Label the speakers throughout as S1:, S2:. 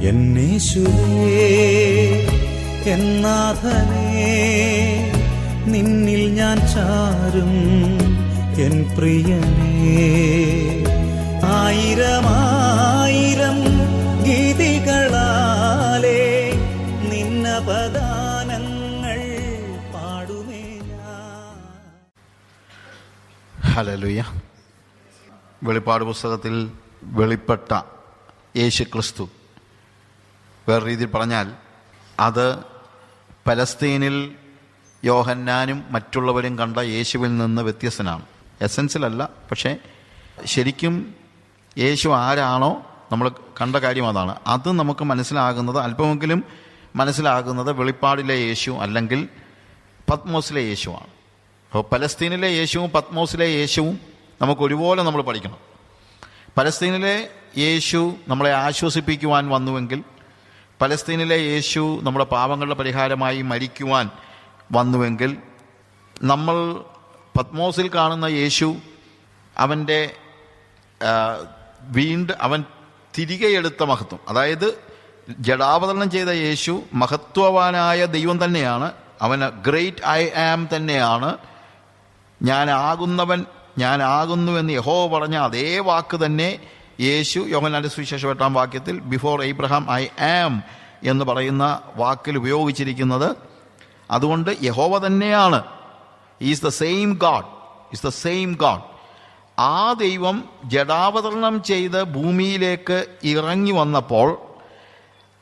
S1: എന്നേശുവേ എന്നാഥനേ, നിന്നിൽ ഞാൻ ചാരും എൻ പ്രിയനേ. ആയിരമായിരം ഗീതികളാലേ നിന്നപദാനങ്ങൾ പാടുമേ ഞാൻ.
S2: ഹല്ലേലൂയ. വെളിപ്പാട് പുസ്തകത്തിൽ വെളിപ്പെട്ട യേശു ക്രിസ്തു, വേറെ രീതിയിൽ പറഞ്ഞാൽ അത് പലസ്തീനിൽ യോഹന്നാനും മറ്റുള്ളവരും കണ്ട യേശുവിൽ നിന്ന് വ്യത്യസ്തനാണ്. എസൻസിലല്ല, പക്ഷേ ശരിക്കും യേശു ആരാണോ നമ്മൾ കണ്ട കാര്യം അതാണ്. അത് നമുക്ക് മനസ്സിലാകുന്നത്, അല്പമെങ്കിലും മനസ്സിലാകുന്നത് വെളിപ്പാടിലെ യേശു അല്ലെങ്കിൽ പത്മോസിലെ യേശുവാണ്. അപ്പോൾ പലസ്തീനിലെ യേശുവും പത്മോസിലെ യേശുവും നമുക്ക് ഒരുപോലെ നമ്മൾ പഠിക്കണം. പലസ്തീനിലെ യേശു നമ്മളെ ആശ്വസിപ്പിക്കുവാൻ വന്നുവെങ്കിൽ, പലസ്തീനിലെ യേശു നമ്മുടെ പാപങ്ങളുടെ പരിഹാരമായി മരിക്കുവാൻ വന്നുവെങ്കിൽ, നമ്മൾ പത്മോസിൽ കാണുന്ന യേശു അവൻ്റെ അവൻ തിരികെ എടുത്ത മഹത്വം, അതായത് ജഡാവതരണം ചെയ്ത യേശു മഹത്വവാനായ ദൈവം തന്നെയാണ്. അവന് ഗ്രേറ്റ് ഐ ആം തന്നെയാണ്. ഞാനാകുന്നുവെന്ന് യഹോവ പറഞ്ഞ അതേ വാക്ക് തന്നെ യേശു യോഹന്നാന്റെ സുവിശേഷം 8-ാം വാക്യത്തിൽ ബിഫോർ എബ്രഹാം ഐ ആം എന്ന് പറയുന്ന വാക്കിൽ ഉപയോഗിച്ചിരിക്കുന്നത്. അതുകൊണ്ട് യഹോവ തന്നെയാണ്. Is the same God. ആ ദൈവം ജഡാവതരണം ചെയ്ത് ഭൂമിയിലേക്ക് ഇറങ്ങി വന്നപ്പോൾ,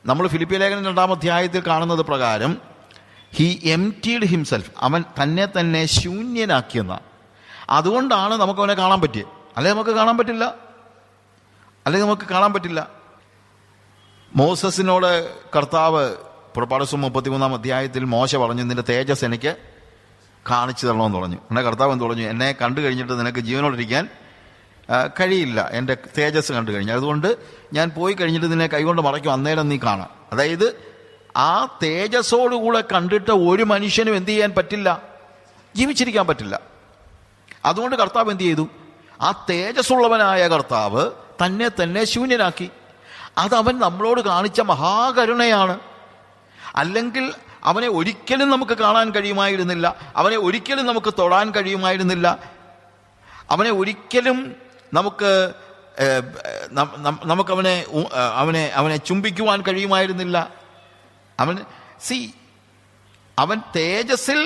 S2: നമ്മൾ ഫിലിപ്പിയ ലേഖനം 2-ാം അധ്യായത്തിൽ കാണുന്നത് പ്രകാരം ഹി എംപ്റ്റീഡ് ഹിംസെൽഫ്, അവൻ തന്നെ ശൂന്യനാക്കിയെന്ന. അതുകൊണ്ടാണ് നമുക്ക് അവനെ കാണാൻ പറ്റിയത്. അല്ലെങ്കിൽ നമുക്ക് കാണാൻ പറ്റില്ല. മോസസിനോട് കർത്താവ് പുറപ്പാട് 33-ാം അധ്യായത്തിൽ മോശ പറഞ്ഞു, നിന്റെ തേജസ് എനിക്ക് കാണിച്ചു തരണമെന്ന് പറഞ്ഞു. എന്നെ കർത്താവ് എന്ന് പറഞ്ഞു, എന്നെ കണ്ടു കഴിഞ്ഞിട്ട് നിനക്ക് ജീവനോടിരിക്കാൻ കഴിയില്ല, എൻ്റെ തേജസ് കണ്ടു കഴിഞ്ഞാൽ. അതുകൊണ്ട് ഞാൻ പോയി കഴിഞ്ഞിട്ട് നിന്നെ കൈകൊണ്ട് മറയ്ക്കും, അന്നേരം നീ കാണാം. അതായത് ആ തേജസ്സോടുകൂടെ കണ്ടിട്ട് ഒരു മനുഷ്യനും എന്ത് ചെയ്യാൻ പറ്റില്ല, ജീവിച്ചിരിക്കാൻ പറ്റില്ല. അതുകൊണ്ട് കർത്താവ് എന്ത് ചെയ്തു? ആ തേജസ്സുള്ളവനായ കർത്താവ് തന്നെ ശൂന്യനാക്കി. അതവൻ നമ്മളോട് കാണിച്ച മഹാകരുണയാണ്. അല്ലെങ്കിൽ അവനെ ഒരിക്കലും നമുക്ക് കാണാൻ കഴിയുമായിരുന്നില്ല, അവനെ ഒരിക്കലും നമുക്ക് തൊടാൻ കഴിയുമായിരുന്നില്ല, അവനെ ഒരിക്കലും നമുക്കവനെ ചുംബിക്കുവാൻ കഴിയുമായിരുന്നില്ല. അവൻ തേജസ്സിൽ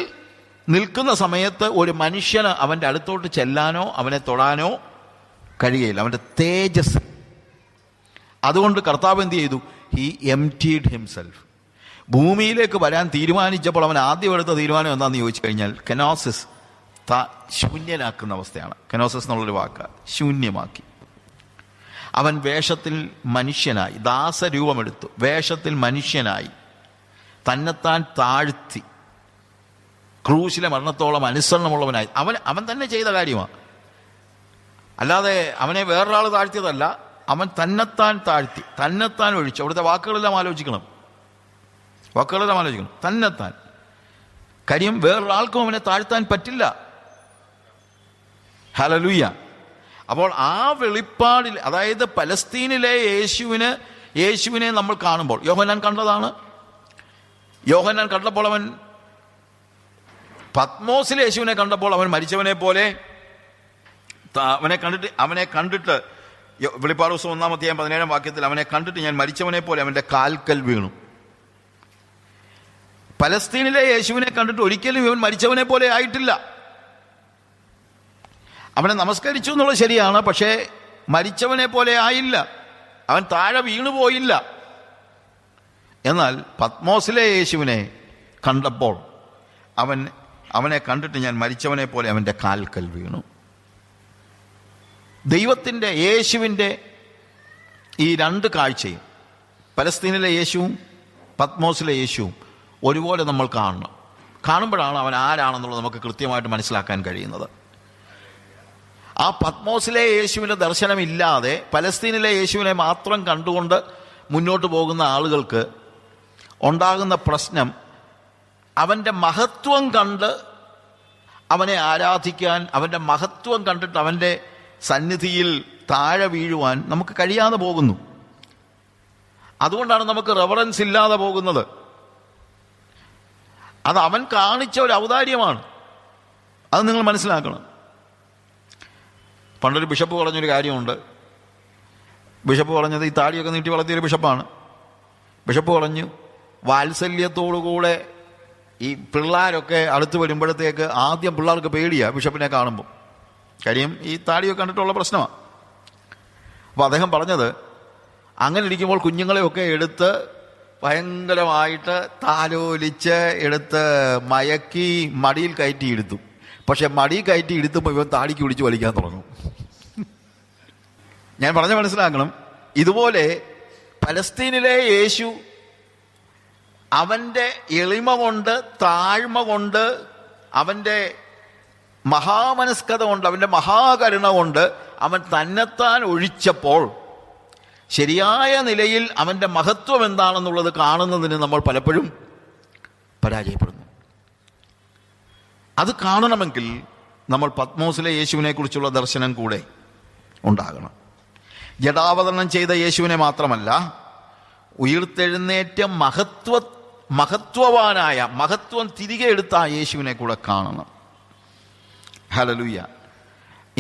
S2: നിൽക്കുന്ന സമയത്ത് ഒരു മനുഷ്യന് അവൻ്റെ അടുത്തോട്ട് ചെല്ലാനോ അവനെ തൊടാനോ കഴിയുകയില്ല, അവൻ്റെ തേജസ്. അതുകൊണ്ട് കർത്താവ് എന്ത് ചെയ്തു? He emptied himself. ഭൂമിയിലേക്ക് വരാൻ തീരുമാനിച്ചപ്പോൾ അവൻ ആദ്യം എടുത്ത തീരുമാനം എന്താണെന്ന് ചോദിച്ചു കഴിഞ്ഞാൽ കെനോസിസ്, ശൂന്യനാക്കുന്ന അവസ്ഥയാണ്. കെനോസിസ് എന്നുള്ളൊരു വാക്ക്, ശൂന്യമാക്കി. അവൻ വേഷത്തിൽ മനുഷ്യനായി, ദാസരൂപമെടുത്തു, വേഷത്തിൽ മനുഷ്യനായി തന്നെത്താൻ താഴ്ത്തി, ക്രൂശിലെ മരണത്തോളം അനുസരണമുള്ളവനായി. അവൻ തന്നെ ചെയ്ത കാര്യമാണ്, അല്ലാതെ അവനെ വേറൊരാൾ താഴ്ത്തിയതല്ല. അവൻ തന്നെത്താൻ താഴ്ത്തി, തന്നെത്താൻ ഒഴിച്ചു. അവിടുത്തെ വാക്കുകളെല്ലാം ആലോചിക്കണം. തന്നെത്താൻ. കാര്യം വേറൊരാൾക്കും അവനെ താഴ്ത്താൻ പറ്റില്ല. ഹല്ലേലൂയ. അപ്പോൾ ആ വെളിപ്പാടിൽ, അതായത് പലസ്തീനിലെ യേശുവിനെ നമ്മൾ കാണുമ്പോൾ, യോഹന്നാൻ കണ്ടതാണ്. യോഹന്നാൻ കണ്ടപ്പോൾ അവൻ പത്മോസിലെ യേശുവിനെ കണ്ടപ്പോൾ അവൻ മരിച്ചവനെ പോലെ അവനെ കണ്ടിട്ട് വെളിപ്പാട് പുസ്തകം 1-ാം അധ്യായം 17-ാം വാക്യത്തിൽ അവനെ കണ്ടിട്ട് ഞാൻ മരിച്ചവനെ പോലെ അവൻ്റെ കാൽക്കൽ വീണു. പലസ്തീനിലെ യേശുവിനെ കണ്ടിട്ട് ഒരിക്കലും ഇവൻ മരിച്ചവനെ പോലെ ആയിട്ടില്ല. അവനെ നമസ്കരിച്ചു എന്നുള്ളത് ശരിയാണ്, പക്ഷേ മരിച്ചവനെ പോലെ ആയില്ല. അവൻ താഴെ വീണുപോയില്ല. എന്നാൽ പത്മോസിലെ യേശുവിനെ കണ്ടപ്പോൾ അവനെ കണ്ടിട്ട് ഞാൻ മരിച്ചവനെ പോലെ അവൻ്റെ കാൽക്കൽ വീണു. ദൈവത്തിൻ്റെ, യേശുവിൻ്റെ ഈ രണ്ട് കാഴ്ചയും, പലസ്തീനിലെ യേശുവും പത്മോസിലെ യേശുവും ഒരുപോലെ നമ്മൾ കാണുമ്പോഴാണ് അവൻ ആരാണെന്നുള്ളത് നമുക്ക് കൃത്യമായിട്ട് മനസ്സിലാക്കാൻ കഴിയുന്നത്. ആ പത്മോസിലെ യേശുവിൻ്റെ ദർശനമില്ലാതെ പലസ്തീനിലെ യേശുവിനെ മാത്രം കണ്ടുകൊണ്ട് മുന്നോട്ട് പോകുന്ന ആളുകൾക്ക് ഉണ്ടാകുന്ന പ്രശ്നം, അവൻ്റെ മഹത്വം കണ്ട് അവനെ ആരാധിക്കാൻ, അവൻ്റെ മഹത്വം കണ്ടിട്ട് അവൻ്റെ സന്നിധിയിൽ താഴെ വീഴുവാൻ നമുക്ക് കഴിയാതെ പോകുന്നു. അതുകൊണ്ടാണ് നമുക്ക് റെവറൻസ് ഇല്ലാതെ പോകുന്നത്. അത് അവൻ കാണിച്ച ഒരു ഔദാര്യമാണ്. അത് നിങ്ങൾ മനസ്സിലാക്കണം. പണ്ടൊരു ബിഷപ്പ് പറഞ്ഞൊരു കാര്യമുണ്ട്. ബിഷപ്പ് പറഞ്ഞത്, ഈ താടിയൊക്കെ നീട്ടി വളർത്തിയൊരു ബിഷപ്പാണ്. ബിഷപ്പ് പറഞ്ഞു, വാത്സല്യത്തോടുകൂടെ ഈ പിള്ളേരൊക്കെ അടുത്ത് വരുമ്പോഴത്തേക്ക് ആദ്യം പിള്ളേർക്ക് പേടിയാണ് ബിഷപ്പിനെ കാണുമ്പോൾ. കാര്യം ഈ താടിയൊക്കെ കണ്ടിട്ടുള്ള പ്രശ്നമാണ്. അപ്പോൾ അദ്ദേഹം പറഞ്ഞത്, അങ്ങനെ ഇരിക്കുമ്പോൾ കുഞ്ഞുങ്ങളെയൊക്കെ എടുത്ത് ഭയങ്കരമായിട്ട് താലോലിച്ച് എടുത്ത് മയക്കി മടിയിൽ കയറ്റി ഇരുത്തും. പക്ഷെ മടിയിൽ കയറ്റി ഇരുത്തുമ്പോൾ ഇവൻ താടിക്ക് പിടിച്ച് വലിക്കാൻ തുടങ്ങും. ഞാൻ പറഞ്ഞ മനസ്സിലാക്കണം. ഇതുപോലെ പലസ്തീനിലെ യേശു അവൻ്റെ എളിമ കൊണ്ട്, താഴ്മ കൊണ്ട്, അവൻ്റെ മഹാമനസ്കത കൊണ്ട്, അവൻ്റെ മഹാകരുണ കൊണ്ട് അവൻ തന്നെത്താൻ ഒഴിച്ചപ്പോൾ ശരിയായ നിലയിൽ അവൻ്റെ മഹത്വം എന്താണെന്നുള്ളത് കാണുന്നതിന് നമ്മൾ പലപ്പോഴും പരാജയപ്പെടുന്നു. അത് കാണണമെങ്കിൽ നമ്മൾ പത്മോസിലെ യേശുവിനെ കുറിച്ചുള്ള ദർശനം കൂടെ ഉണ്ടാകണം. ജഡാവതരണം ചെയ്ത യേശുവിനെ മാത്രമല്ല, ഉയിർത്തെഴുന്നേറ്റ മഹത്വവാനായ, മഹത്വം തിരികെ എടുത്ത ആ യേശുവിനെ കൂടെ കാണണം. ഹല്ലേലൂയ.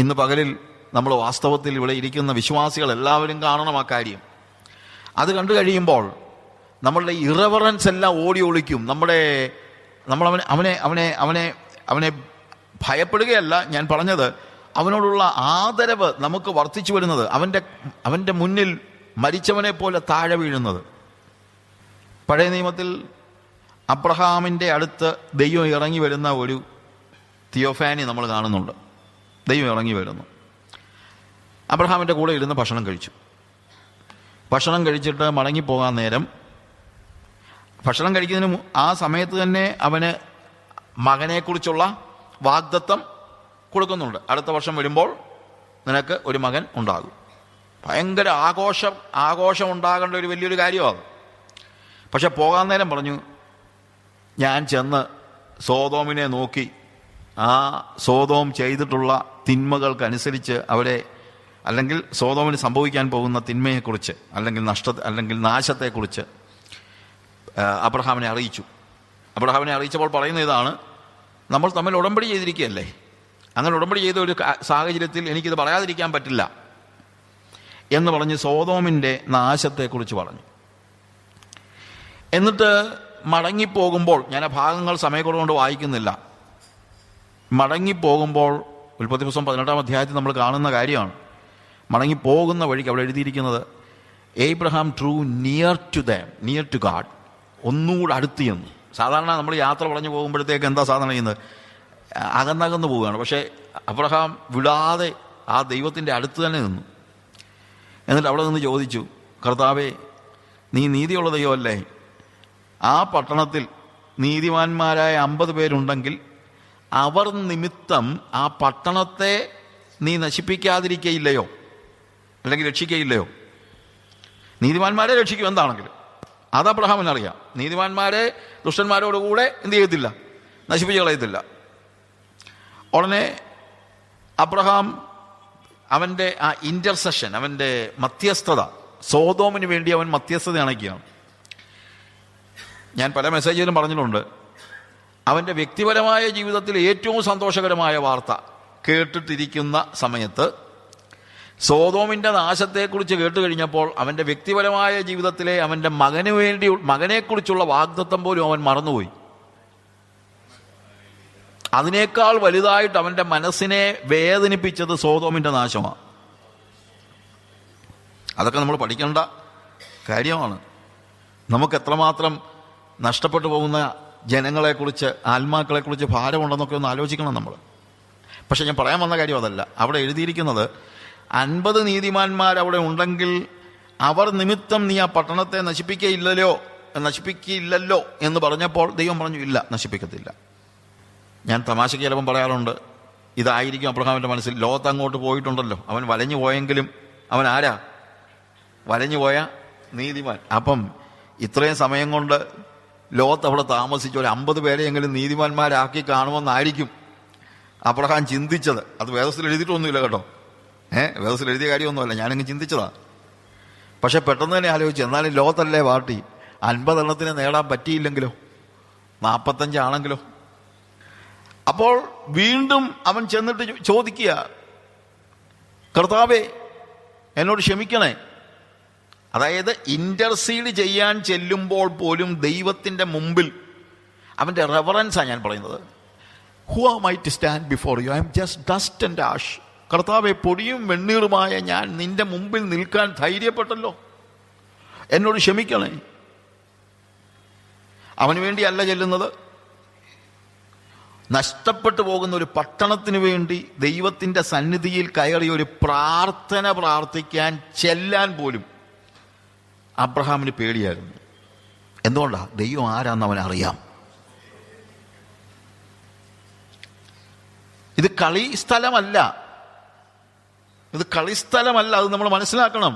S2: ഇന്ന് പകലിൽ നമ്മൾ വാസ്തവത്തിൽ ഇവിടെ ഇരിക്കുന്ന വിശ്വാസികൾ എല്ലാവരും കാണണം ആ കാര്യം. അത് കണ്ടു കഴിയുമ്പോൾ നമ്മളുടെ ഇറവറൻസ് എല്ലാം ഓടി ഒളിക്കും. നമ്മൾ അവനെ ഭയപ്പെടുകയല്ല ഞാൻ പറഞ്ഞത്, അവനോടുള്ള ആദരവ് നമുക്ക് വർദ്ധിച്ചു വരുന്നത്, അവൻ്റെ മുന്നിൽ മരിച്ചവനെ പോലെ താഴെ വീഴുന്നത്. പഴയ നിയമത്തിൽ അബ്രഹാമിൻ്റെ അടുത്ത് ദൈവം ഇറങ്ങി വരുന്ന ഒരു തിയോഫാനി നമ്മൾ കാണുന്നുണ്ട്. ദൈവം ഇറങ്ങി വരുന്നു. അബ്രഹാമിൻ്റെ കൂടെ ഇരുന്ന് ഭക്ഷണം കഴിച്ചു. ഭക്ഷണം കഴിച്ചിട്ട് മടങ്ങിപ്പോകാൻ നേരം, ഭക്ഷണം കഴിക്കുന്നതിന് ആ സമയത്ത് തന്നെ അവന് മകനെക്കുറിച്ചുള്ള വാഗ്ദത്തം കൊടുക്കുന്നുണ്ട്. അടുത്ത വർഷം വരുമ്പോൾ നിനക്ക് ഒരു മകൻ ഉണ്ടാകും. ഭയങ്കര ആഘോഷം ഉണ്ടാകേണ്ട ഒരു വലിയൊരു കാര്യമാണ്. പക്ഷെ പോകാൻ നേരം പറഞ്ഞു, ഞാൻ ചെന്ന് സോതോമിനെ നോക്കി ആ സോതോം ചെയ്തിട്ടുള്ള തിന്മകൾക്കനുസരിച്ച് അവരെ, അല്ലെങ്കിൽ സോതോമിന് സംഭവിക്കാൻ പോകുന്ന തിന്മയെക്കുറിച്ച്, അല്ലെങ്കിൽ നാശത്തെക്കുറിച്ച് അബ്രഹാമിനെ അറിയിച്ചു. അബ്രഹാമിനെ അറിയിച്ചപ്പോൾ പറയുന്ന ഇതാണ്, നമ്മൾ തമ്മിൽ ഉടമ്പടി ചെയ്തിരിക്കുകയല്ലേ, അങ്ങനെ ഉടമ്പടി ചെയ്ത ഒരു സാഹചര്യത്തിൽ എനിക്കിത് പറയാതിരിക്കാൻ പറ്റില്ല എന്ന് പറഞ്ഞ് സോതോമിൻ്റെ നാശത്തെക്കുറിച്ച് പറഞ്ഞു. എന്നിട്ട് മടങ്ങിപ്പോകുമ്പോൾ, ഞാൻ ആ ഭാഗങ്ങൾ സമയക്കുറവുകൊണ്ട് വായിക്കുന്നില്ല, മടങ്ങിപ്പോകുമ്പോൾ ഉൽപ്പത്തി പുസ്തകം 18-ാം അധ്യായത്തിൽ നമ്മൾ കാണുന്ന കാര്യമാണ്. മടങ്ങിപ്പോകുന്ന വഴിക്ക് അവിടെ എഴുതിയിരിക്കുന്നത്, Abraham drew near to God, ഒന്നുകൂടെ അടുത്ത് ചെന്നു. സാധാരണ നമ്മൾ യാത്ര പറഞ്ഞു പോകുമ്പോഴത്തേക്ക് എന്താ സാധാരണ ചെയ്യുന്നത്? അകന്നകന്ന് പോവുകയാണ്. പക്ഷേ അബ്രഹാം വിടാതെ ആ ദൈവത്തിൻ്റെ അടുത്ത് തന്നെ നിന്നു. എന്നിട്ട് അവിടെ നിന്ന് ചോദിച്ചു, കർത്താവേ, നീ നീതിയുള്ള ദൈവമല്ലേ? ആ പട്ടണത്തിൽ നീതിമാന്മാരായ 50 പേരുണ്ടെങ്കിൽ അവർ നിമിത്തം ആ പട്ടണത്തെ നീ നശിപ്പിക്കാതിരിക്കയില്ലയോ, അല്ലെങ്കിൽ രക്ഷിക്കയില്ലയോ? നീതിമാന്മാരെ രക്ഷിക്കും എന്താണെങ്കിലും. അത് അബ്രഹാമിനറിയാം. നീതിമാന്മാരെ ദുഷ്ടന്മാരോടുകൂടെ എന്ത് ചെയ്യത്തില്ല, നശിപ്പിച്ച് കളയത്തില്ല. ഉടനെ അബ്രഹാം അവൻ്റെ ആ ഇൻ്റർസെഷൻ, അവൻ്റെ മധ്യസ്ഥത, സോതോമിന് വേണ്ടി അവൻ മധ്യസ്ഥത അണയ്ക്കുകയാണ്. ഞാൻ പല മെസ്സേജിലും പറഞ്ഞിട്ടുണ്ട്, അവൻ്റെ വ്യക്തിപരമായ ജീവിതത്തിൽ ഏറ്റവും സന്തോഷകരമായ വാർത്ത കേട്ടിട്ടിരിക്കുന്ന സമയത്ത് സോതോമിൻ്റെ നാശത്തെക്കുറിച്ച് കേട്ട് കഴിഞ്ഞപ്പോൾ അവൻ്റെ വ്യക്തിപരമായ ജീവിതത്തിലെ അവൻ്റെ മകനെക്കുറിച്ചുള്ള വാഗ്ദത്തം പോലും അവൻ മറന്നുപോയി. അതിനേക്കാൾ വലുതായിട്ട് അവൻ്റെ മനസ്സിനെ വേദനിപ്പിച്ചത് സോതോമിൻ്റെ നാശമാണ്. അതൊക്കെ നമ്മൾ പഠിക്കേണ്ട കാര്യമാണ്. നമുക്ക് എത്രമാത്രം നഷ്ടപ്പെട്ടു പോകുന്ന ജനങ്ങളെക്കുറിച്ച്, ആത്മാക്കളെക്കുറിച്ച് ഭാരമുണ്ടെന്നൊക്കെ ഒന്ന് ആലോചിക്കണം നമ്മൾ. പക്ഷെ ഞാൻ പറയാൻ വന്ന കാര്യം അതല്ല. അവിടെ എഴുതിയിരിക്കുന്നത് 50 നീതിമാന്മാർ അവിടെ ഉണ്ടെങ്കിൽ അവർ നിമിത്തം നീ ആ പട്ടണത്തെ നശിപ്പിക്കില്ലല്ലോ എന്ന് പറഞ്ഞപ്പോൾ ദൈവം പറഞ്ഞു, ഇല്ല, നശിപ്പിക്കത്തില്ല. ഞാൻ തമാശയ്ക്ക് ചിലപ്പം പറയാറുണ്ട്, ഇതായിരിക്കും അബ്രഹാമിൻ്റെ മനസ്സിൽ. ലോകത്ത് അങ്ങോട്ട് പോയിട്ടുണ്ടല്ലോ, അവൻ വലഞ്ഞു പോയെങ്കിലും അവൻ ആരാ? വലഞ്ഞു പോയ നീതിമാൻ. അപ്പം ഇത്രയും സമയം കൊണ്ട് ലോകത്ത് അവിടെ താമസിച്ച ഒരു 50 പേരെയെങ്കിലും നീതിമാന്മാരാക്കി കാണുമെന്നായിരിക്കും അബ്രഹാം ചിന്തിച്ചത്. അത് വേദത്തിൽ എഴുതിയിട്ടൊന്നുമില്ല കേട്ടോ, വേദത്തിൽ എഴുതിയ കാര്യമൊന്നുമല്ല, ഞാനങ്ങ് ചിന്തിച്ചതാണ്. പക്ഷെ പെട്ടെന്ന് തന്നെ ആലോചിച്ചു, എന്നാലും ലോകത്തല്ലേ പാർട്ടി, 50 എണ്ണത്തിന് നേടാൻ പറ്റിയില്ലെങ്കിലോ, 45 ആണെങ്കിലോ? അപ്പോൾ വീണ്ടും അവൻ ചെന്നിട്ട് ചോദിക്കുക, കർത്താവേ എന്നോട് ക്ഷമിക്കണേ. അതായത് ഇന്റർസീഡ് ചെയ്യാൻ ചെല്ലുമ്പോൾ പോലും ദൈവത്തിന്റെ മുമ്പിൽ അവന്റെ റെവറൻസാണ് ഞാൻ പറയുന്നത്. Who am I to stand before you? I'm just dust and ash. കർത്താവെ, പൊടിയും വെണ്ണീറുമായ ഞാൻ നിന്റെ മുമ്പിൽ നിൽക്കാൻ ധൈര്യപ്പെട്ടല്ലോ, എന്നോട് ക്ഷമിക്കണേ. അവന് വേണ്ടിയല്ല ചെല്ലുന്നത്, നഷ്ടപ്പെട്ടു പോകുന്ന ഒരു പട്ടണത്തിന് വേണ്ടി ദൈവത്തിന്റെ സന്നിധിയിൽ കയറി ഒരു പ്രാർത്ഥന പ്രാർത്ഥിക്കാൻ ചെല്ലാൻ പോലും അബ്രഹാമിന് പേടിയായിരുന്നു. എന്തുകൊണ്ടാ? ദൈവം ആരാന്ന് അവനറിയാം. ഇത് കളി സ്ഥലമല്ല, അത് നമ്മൾ മനസ്സിലാക്കണം.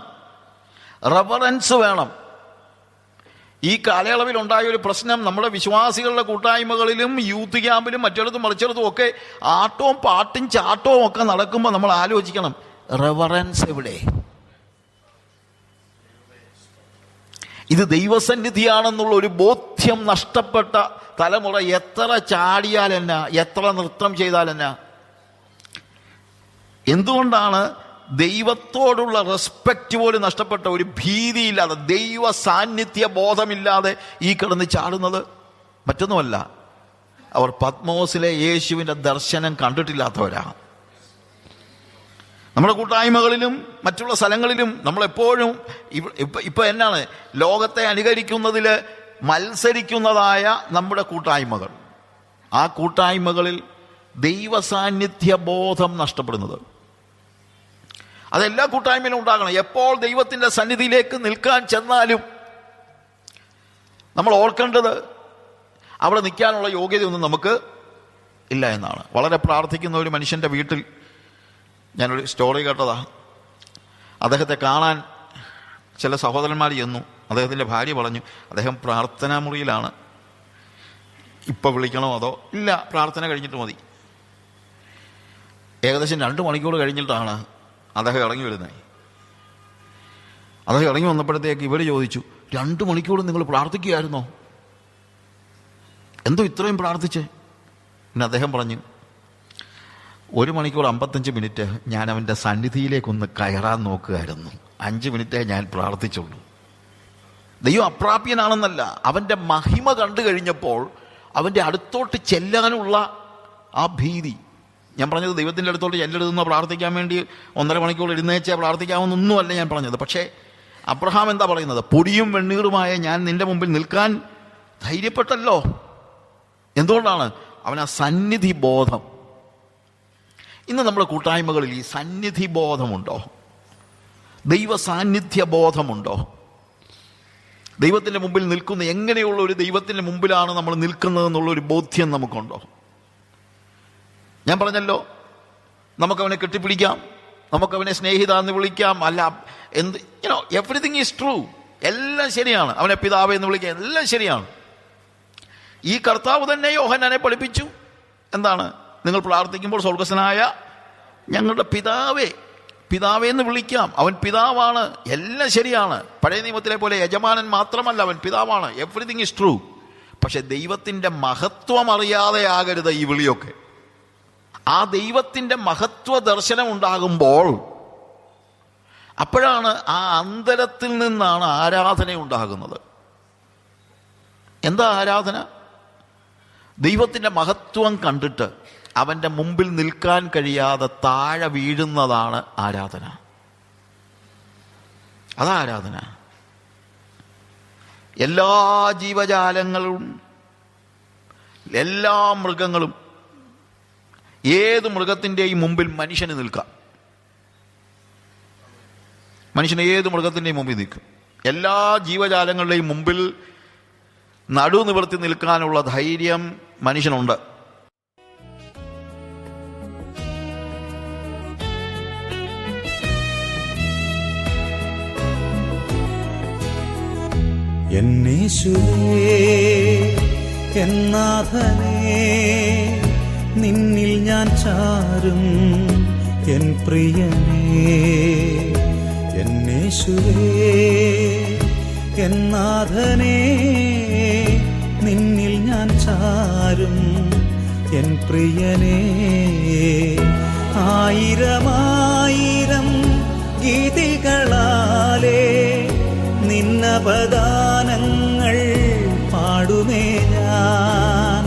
S2: റെവറൻസ് വേണം. ഈ കാലയളവിൽ ഉണ്ടായ ഒരു പ്രശ്നം, നമ്മുടെ വിശ്വാസികളുടെ കൂട്ടായ്മകളിലും യൂത്ത് ക്യാമ്പിലും മറ്റിടത്തും മറിച്ചിടത്തും ഒക്കെ ആട്ടവും പാട്ടും ചാട്ടവും ഒക്കെ നടക്കുമ്പോൾ നമ്മൾ ആലോചിക്കണം, റെവറൻസ് എവിടെ? ഇത് ദൈവസന്നിധിയാണെന്നുള്ള ഒരു ബോധ്യം നഷ്ടപ്പെട്ട തലമുറ എത്ര ചാടിയാലെന്നാ, എത്ര നൃത്തം ചെയ്താലെന്നാ? എന്തുകൊണ്ടാണ് ദൈവത്തോടുള്ള റെസ്പെക്റ്റ് പോലും നഷ്ടപ്പെട്ട, ഒരു ഭീതിയില്ലാതെ, ദൈവ സാന്നിധ്യ ബോധമില്ലാതെ ഈ കിടന്ന് ചാടുന്നത്? മറ്റൊന്നുമല്ല, അവർ പത്മോസിലെ യേശുവിൻ്റെ ദർശനം കണ്ടിട്ടില്ലാത്തവരാ. നമ്മുടെ കൂട്ടായ്മകളിലും മറ്റുള്ള സ്ഥലങ്ങളിലും നമ്മളെപ്പോഴും ഇപ്പൊ എന്നാണ്, ലോകത്തെ അനുകരിക്കുന്നതിൽ മത്സരിക്കുന്നതായ നമ്മുടെ കൂട്ടായ്മകൾ, ആ കൂട്ടായ്മകളിൽ ദൈവ സാന്നിധ്യ ബോധം നഷ്ടപ്പെടുന്നത്. അതെല്ലാ കൂട്ടായ്മയിലും ഉണ്ടാകണം. എപ്പോൾ ദൈവത്തിന്റെ സന്നിധിയിലേക്ക് നിൽക്കാൻ ചെന്നാലും നമ്മൾ ഓർക്കേണ്ടത് അവിടെ നിൽക്കാനുള്ള യോഗ്യതയൊന്നും നമുക്ക് ഇല്ല എന്നാണ്. വളരെ പ്രാർത്ഥിക്കുന്ന ഒരു മനുഷ്യൻ്റെ വീട്ടിൽ ഞാനൊരു സ്റ്റോറി കേട്ടതാ. അദ്ദേഹത്തെ കാണാൻ ചില സഹോദരന്മാർ ചെന്നു. അദ്ദേഹത്തിൻ്റെ ഭാര്യ പറഞ്ഞു, അദ്ദേഹം പ്രാർത്ഥനാ മുറിയിലാണ്, ഇപ്പം വിളിക്കണോ അതോ? ഇല്ല, പ്രാർത്ഥന കഴിഞ്ഞിട്ട് മതി. ഏകദേശം 2 മണിക്കൂർ കഴിഞ്ഞിട്ടാണ് അദ്ദേഹം ഇറങ്ങി വരുന്നത്. അദ്ദേഹം ഇറങ്ങി വന്നപ്പോഴത്തേക്ക് ഇവർ ചോദിച്ചു, 2 മണിക്കൂർ നിങ്ങൾ പ്രാർത്ഥിക്കുകയായിരുന്നോ? എന്തോ ഇത്രയും പ്രാർത്ഥിച്ചേ? പിന്നെ അദ്ദേഹം പറഞ്ഞു, 1 മണിക്കൂർ 55 മിനിറ്റ് ഞാൻ അവൻ്റെ സന്നിധിയിലേക്കൊന്ന് കയറാൻ നോക്കുകയായിരുന്നു, 5 മിനിറ്റേ ഞാൻ പ്രാർത്ഥിച്ചുള്ളൂ. ദൈവം അപ്രാപ്യനാണെന്നല്ല, അവൻ്റെ മഹിമ കണ്ടു കഴിഞ്ഞപ്പോൾ അവൻ്റെ അടുത്തോട്ട് ചെല്ലാനുള്ള ആ ഭീതി. ഞാൻ പറഞ്ഞത് ദൈവത്തിൻ്റെ അടുത്തോട്ട് ചെല്ലരുതെന്നോ പ്രാർത്ഥിക്കാൻ വേണ്ടി 1.5 മണിക്കൂർ എഴുന്നേച്ചാൽ പ്രാർത്ഥിക്കാമെന്നൊന്നുമല്ല ഞാൻ പറഞ്ഞത്. പക്ഷേ അബ്രഹാം എന്താ പറയുന്നത്? പൊടിയും വെണ്ണീറുമായ ഞാൻ നിന്റെ മുമ്പിൽ നിൽക്കാൻ ധൈര്യപ്പെട്ടല്ലോ. എന്തുകൊണ്ടാണ്? അവൻ ആ സന്നിധി ബോധം. ഇന്ന് നമ്മുടെ കൂട്ടായ്മകളിൽ ഈ സന്നിധി ബോധമുണ്ടോ? ദൈവ സാന്നിധ്യ ബോധമുണ്ടോ? ദൈവത്തിൻ്റെ മുമ്പിൽ നിൽക്കുന്ന, എങ്ങനെയുള്ള ഒരു ദൈവത്തിൻ്റെ മുമ്പിലാണ് നമ്മൾ നിൽക്കുന്നതെന്നുള്ളൊരു ബോധ്യം നമുക്കുണ്ടോ? ഞാൻ പറഞ്ഞല്ലോ, നമുക്കവനെ കെട്ടിപ്പിടിക്കാം, നമുക്കവനെ സ്നേഹിത എന്ന് വിളിക്കാം, അല്ല എന്ത്, എവറിത്തിങ് ഈസ് ട്രൂ, എല്ലാം ശരിയാണ്. അവനെ പിതാവേ എന്ന് വിളിക്കാം, എല്ലാം ശരിയാണ്. ഈ കർത്താവ് തന്നെ യോഹന്നാനെ പഠിപ്പിച്ചു. എന്താണ്? നിങ്ങൾ പ്രാർത്ഥിക്കുമ്പോൾ സ്വർഗ്ഗസ്ഥനായ ഞങ്ങളുടെ പിതാവേ എന്ന് വിളിക്കാം. അവൻ പിതാവാണ്, എല്ലാം ശരിയാണ്. പഴയ നിയമത്തിലെ പോലെ യജമാനൻ മാത്രമല്ല, അവൻ പിതാവാണ്. Everything is true. പക്ഷെ ദൈവത്തിൻ്റെ മഹത്വം അറിയാതെ ആകരുത് ഈ വിളിയൊക്കെ. ആ ദൈവത്തിൻ്റെ മഹത്വ ദർശനം ഉണ്ടാകുമ്പോൾ അപ്പോഴാണ് ആ അന്തരത്തിൽ നിന്നാണ് ആരാധന ഉണ്ടാകുന്നത്. എന്താ ആരാധന? ദൈവത്തിൻ്റെ മഹത്വം കണ്ടിട്ട് അവൻ്റെ മുമ്പിൽ നിൽക്കാൻ കഴിയാതെ താഴെ വീഴുന്നതാണ് ആരാധന. അതാ ആരാധന. എല്ലാ ജീവജാലങ്ങളും, എല്ലാ മൃഗങ്ങളും, ഏത് മൃഗത്തിൻ്റെയും മുമ്പിൽ മനുഷ്യന് നിൽക്കാം. മനുഷ്യന് ഏത് മൃഗത്തിൻ്റെയും മുമ്പിൽ നിൽക്കും. എല്ലാ ജീവജാലങ്ങളുടെയും മുമ്പിൽ നടുനിവർത്തി നിൽക്കാനുള്ള ധൈര്യം മനുഷ്യനുണ്ട്.
S1: എന്നേശുവേ, എന്നാഥനേ, നിന്നിൽ ഞാൻ ചാരും എൻ പ്രിയനേ. എന്നേ എന്നേശുവേ എന്നാഥനേ നിന്നിൽ ഞാൻ ചാരും എൻ പ്രിയനേ. ആയിരമായിരം ഗീതികളാലേ നിന്നപദാനങ്ങൾ പാടുമേ ഞാൻ.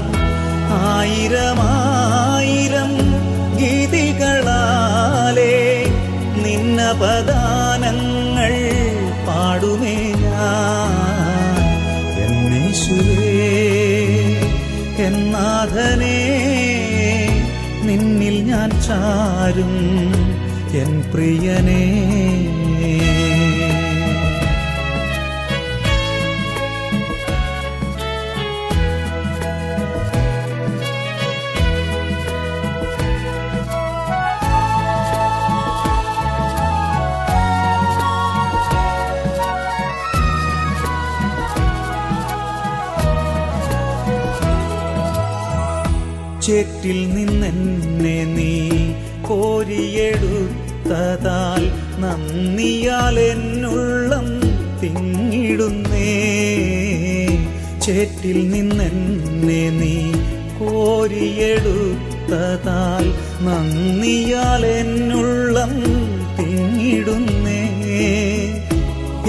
S1: ആയിരമായിരം ഗീതികളാലേ നിന്നപദാനങ്ങൾ പാടുമേ ഞാൻ. എന്നേശുവേ എന്നാഥനേ നിന്നിൽ ഞാൻ ചാരും എൻ പ്രിയനേ. ചേറ്റിൽ നിന്നെന്നെ നീ കോരിയെടുത്തതാൽ നന്ദിയാൽ എന്നുള്ളം തിങ്ങിടുന്നേ. ചേറ്റിൽ നിന്നെന്നെ നീ കോരിയെടുത്തതാൽ നന്ദിയാൽ എന്നുള്ളം തിങ്ങിടുന്നേ.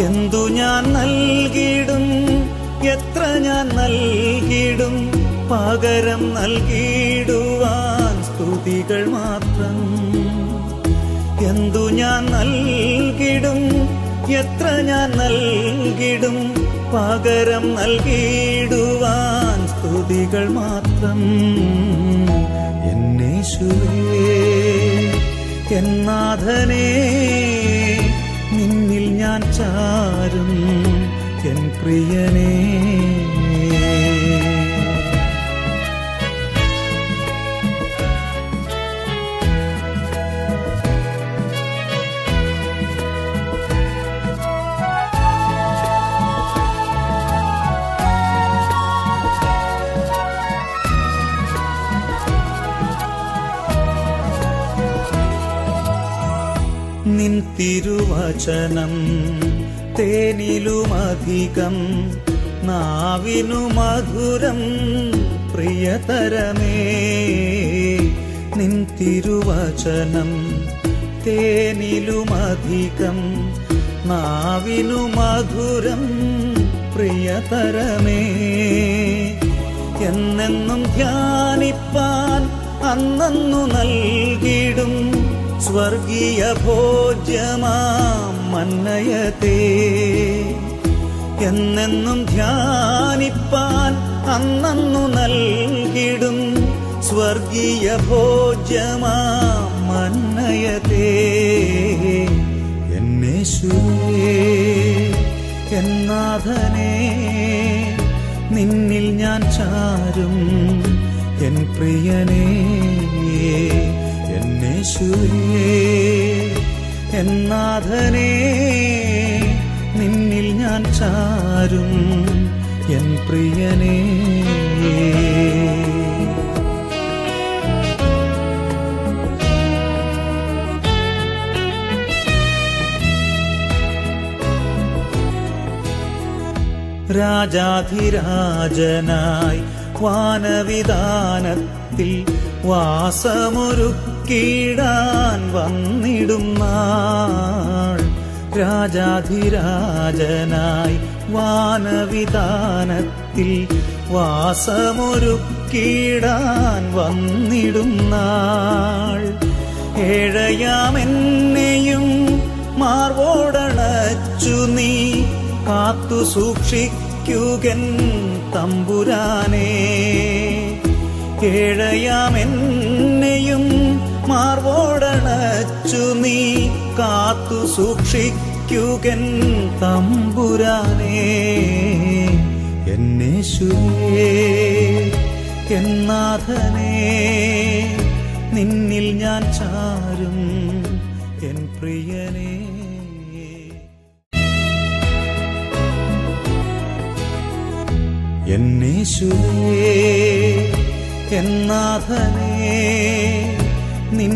S1: എന്തു ഞാൻ നൽകിടും എത്ര ഞാൻ നൽകിടും പകരം നൽകിടുവാൻ സ്തുതികൾ മാത്രം. എന്തു ഞാൻ നൽകിടും എത്ര ഞാൻ നൽകിടും പകരം നൽകിടുവാൻ സ്തുതികൾ മാത്രം. എന്നേശുവേ എന്നാഥനേ നിന്നിൽ ഞാൻ ചാരും എൻ പ്രിയനേ. നിൻ തിരുവചനം തേനിലുമധികം നാവിനു മധുരം പ്രിയതരമേ. നിൻ തിരുവചനം തേനിലുമധികം നാവിനു മധുരം പ്രിയതരമേ. എന്നെന്നും ധ്യാനിപ്പാൻ അന്നു നൽകിടും സ്വർഗീയ ഭോജ്യമാം മന്നയതേ. എന്നെന്നും ധ്യാനിപ്പാൻ അന്നു നൽകിടും സ്വർഗീയ ഭോജ്യമാം മന്നയതേ. എന്നേശുവേ എന്നാഥനേ നിന്നിൽ ഞാൻ ചാരും എൻ പ്രിയനേ. എന്നേശുവേ എന്നാഥനേ നിന്നിൽ ഞാൻ ചാരും എൻ പ്രിയനേ. രാജാധിരാജനായി വാനവിധാനത്തിൽ വാസമൊരുക്കിടാൻ വന്നിടും നാൾ. രാജാധിരാജനായി വാനവിധാനത്തിൽ വാസമൊരുക്കിടാൻ വന്നിടും നാൾ. ഏഴയാമെന്നെയും മാർവോടണച്ചു നീ കാത്തു സൂക്ഷിക്കുകൻ തമ്പുരാനേ. ഏഴയാമെന്നെയും മാർവോടണച്ചു നീ കാത്തു സൂക്ഷിക്കുകൻ തമ്പുരാനേ. എന്നേശുവേ എന്നാഥനേ നിന്നിൽ ഞാൻ ചാരും എൻ പ്രിയനേ. എന്നേശുവേ എന്നാഥനേ നിൻ